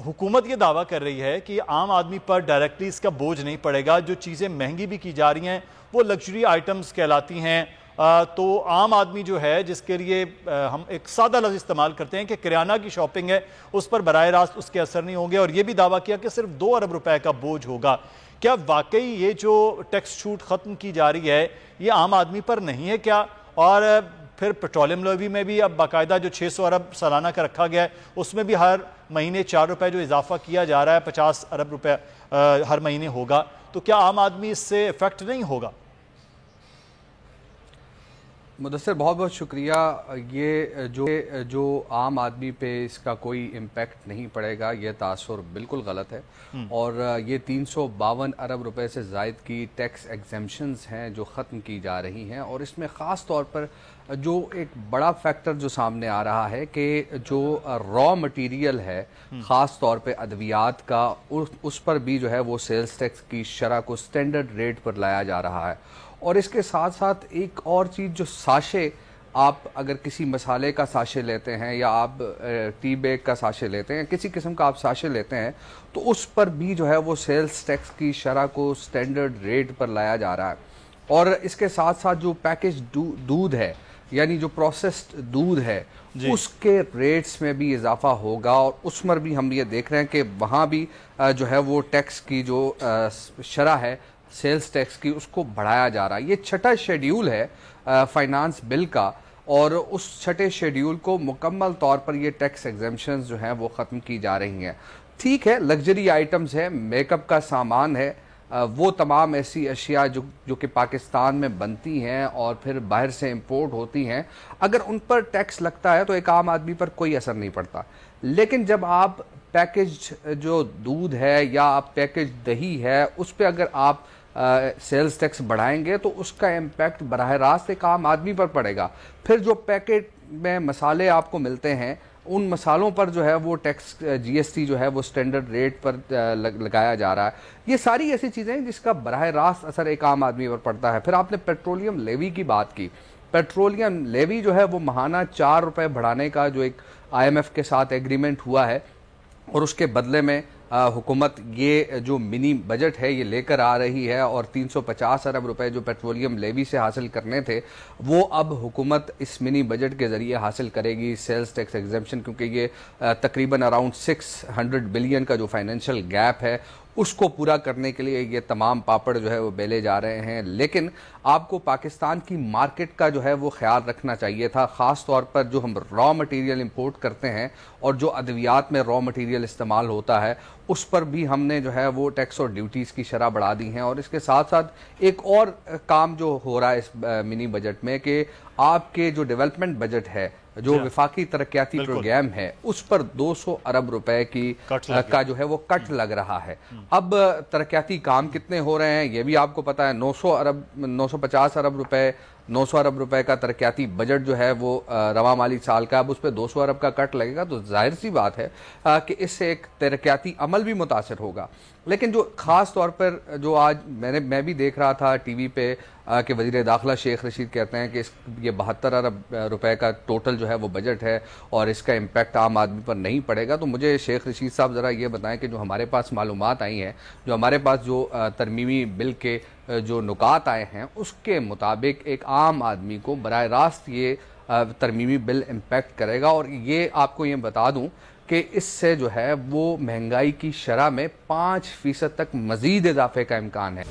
حکومت یہ دعویٰ کر رہی ہے کہ عام آدمی پر ڈائریکٹلی اس کا بوجھ نہیں پڑے گا. جو چیزیں مہنگی بھی کی جا رہی ہیں وہ لگژری آئٹمز کہلاتی ہیں. تو عام آدمی جو ہے جس کے لیے ہم ایک سادہ لفظ استعمال کرتے ہیں کہ کریانہ کی شاپنگ ہے, اس پر براہ راست اس کے اثر نہیں ہوں گے. اور یہ بھی دعویٰ کیا کہ صرف 2 ارب روپے کا بوجھ ہوگا. کیا واقعی یہ جو ٹیکس چھوٹ ختم کی جا رہی ہے یہ عام آدمی پر نہیں ہے کیا؟ اور پھر پیٹرولیم لیوی میں بھی اب باقاعدہ جو 600 ارب سالانہ کا رکھا گیا ہے اس میں بھی ہر مہینے 4 روپے جو اضافہ کیا جا رہا ہے, 50 ارب روپے ہر مہینے ہوگا. تو کیا عام آدمی اس سے افیکٹ نہیں ہوگا؟ مدثر بہت بہت شکریہ. یہ جو عام آدمی پہ اس کا کوئی امپیکٹ نہیں پڑے گا یہ تاثر بالکل غلط ہے. اور یہ 352 ارب روپے سے زائد کی ٹیکس ایگزیمشنز ہیں جو ختم کی جا رہی ہیں. اور اس میں خاص طور پر جو ایک بڑا فیکٹر جو سامنے آ رہا ہے کہ جو را مٹیریل ہے خاص طور پہ ادویات کا, اس پر بھی جو ہے وہ سیلز ٹیکس کی شرح کو سٹینڈرڈ ریٹ پر لایا جا رہا ہے. اور اس کے ساتھ ساتھ ایک اور چیز جو ساشے, آپ اگر کسی مسالے کا ساشے لیتے ہیں یا آپ ٹی بیگ کا ساشے لیتے ہیں, کسی قسم کا آپ ساشے لیتے ہیں, تو اس پر بھی جو ہے وہ سیلز ٹیکس کی شرح کو سٹینڈرڈ ریٹ پر لایا جا رہا ہے. اور اس کے ساتھ ساتھ جو پیکج دودھ ہے یعنی جو پروسیسڈ دودھ ہے اس کے ریٹس میں بھی اضافہ ہوگا. اور اس پر بھی ہم یہ دیکھ رہے ہیں کہ وہاں بھی جو ہے وہ ٹیکس کی جو شرح ہے سیلز ٹیکس کی اس کو بڑھایا جا رہا ہے. یہ چھٹا شیڈیول ہے فائنانس بل کا, اور اس چھٹے شیڈیول کو مکمل طور پر یہ ٹیکس ایگزیمشنز جو ہیں وہ ختم کی جا رہی ہیں. ٹھیک ہے, لگژری آئٹمز ہیں, میک اپ کا سامان ہے, وہ تمام ایسی اشیاء جو کہ پاکستان میں بنتی ہیں اور پھر باہر سے امپورٹ ہوتی ہیں, اگر ان پر ٹیکس لگتا ہے تو ایک عام آدمی پر کوئی اثر نہیں پڑتا. لیکن جب آپ پیکج جو دودھ ہے یا آپ پیکج دہی ہے اس پہ اگر آپ سیلز ٹیکس بڑھائیں گے تو اس کا امپیکٹ براہ راست ایک عام آدمی پر پڑے گا. پھر جو پیکٹ میں مسالے آپ کو ملتے ہیں ان مسالوں پر جو ہے وہ ٹیکس جی ایس ٹی جو ہے وہ سٹینڈرڈ ریٹ پر لگایا جا رہا ہے. یہ ساری ایسی چیزیں ہیں جس کا براہ راست اثر ایک عام آدمی پر پڑتا ہے. پھر آپ نے پیٹرولیم لیوی کی بات کی. پیٹرولیم لیوی جو ہے وہ ماہانہ 4 روپے بڑھانے کا جو ایک آئی ایم ایف کے ساتھ ایگریمنٹ ہوا ہے, اور اس کے بدلے میں حکومت یہ جو منی بجٹ ہے یہ لے کر آ رہی ہے. اور 350 ارب روپے جو پیٹرولیم لیوی سے حاصل کرنے تھے وہ اب حکومت اس منی بجٹ کے ذریعے حاصل کرے گی سیلز ٹیکس ایگزیمپشن, کیونکہ یہ تقریباً اراؤنڈ 600 بلین کا جو فائنینشیل گیپ ہے اس کو پورا کرنے کے لیے یہ تمام پاپڑ جو ہے وہ بیلے جا رہے ہیں. لیکن آپ کو پاکستان کی مارکیٹ کا جو ہے وہ خیال رکھنا چاہیے تھا, خاص طور پر جو ہم را مٹیریل امپورٹ کرتے ہیں اور جو ادویات میں را مٹیریل استعمال ہوتا ہے اس پر بھی ہم نے جو ہے وہ ٹیکس اور ڈیوٹیز کی شرح بڑھا دی ہیں. اور اس کے ساتھ ساتھ ایک اور کام جو ہو رہا ہے اس منی بجٹ میں کہ آپ کے جو ڈیولپمنٹ بجٹ ہے جو وفاقی ترقیاتی پروگرام ہے اس پر 200 ارب روپے کی کا جو ہے وہ کٹ لگ رہا ہے. اب ترقیاتی کام کتنے ہو رہے ہیں یہ بھی آپ کو پتا ہے, 950 ارب روپے 900 ارب روپے کا ترقیاتی بجٹ جو ہے وہ رواں مالی سال کا, اب اس پہ 200 ارب کا کٹ لگے گا تو ظاہر سی بات ہے کہ اس سے ایک ترقیاتی عمل بھی متاثر ہوگا. لیکن جو خاص طور پر جو آج میں بھی دیکھ رہا تھا ٹی وی پہ کہ وزیر داخلہ شیخ رشید کہتے ہیں کہ یہ 72 ارب روپے کا ٹوٹل جو ہے وہ بجٹ ہے اور اس کا امپیکٹ عام آدمی پر نہیں پڑے گا. تو مجھے شیخ رشید صاحب ذرا یہ بتائیں کہ جو ہمارے پاس معلومات آئی ہیں, جو ہمارے پاس جو ترمیمی بل کے جو نکات آئے ہیں اس کے مطابق ایک عام آدمی کو براہ راست یہ ترمیمی بل امپیکٹ کرے گا. اور یہ آپ کو یہ بتا دوں کہ اس سے جو ہے وہ مہنگائی کی شرح میں 5% تک مزید اضافے کا امکان ہے.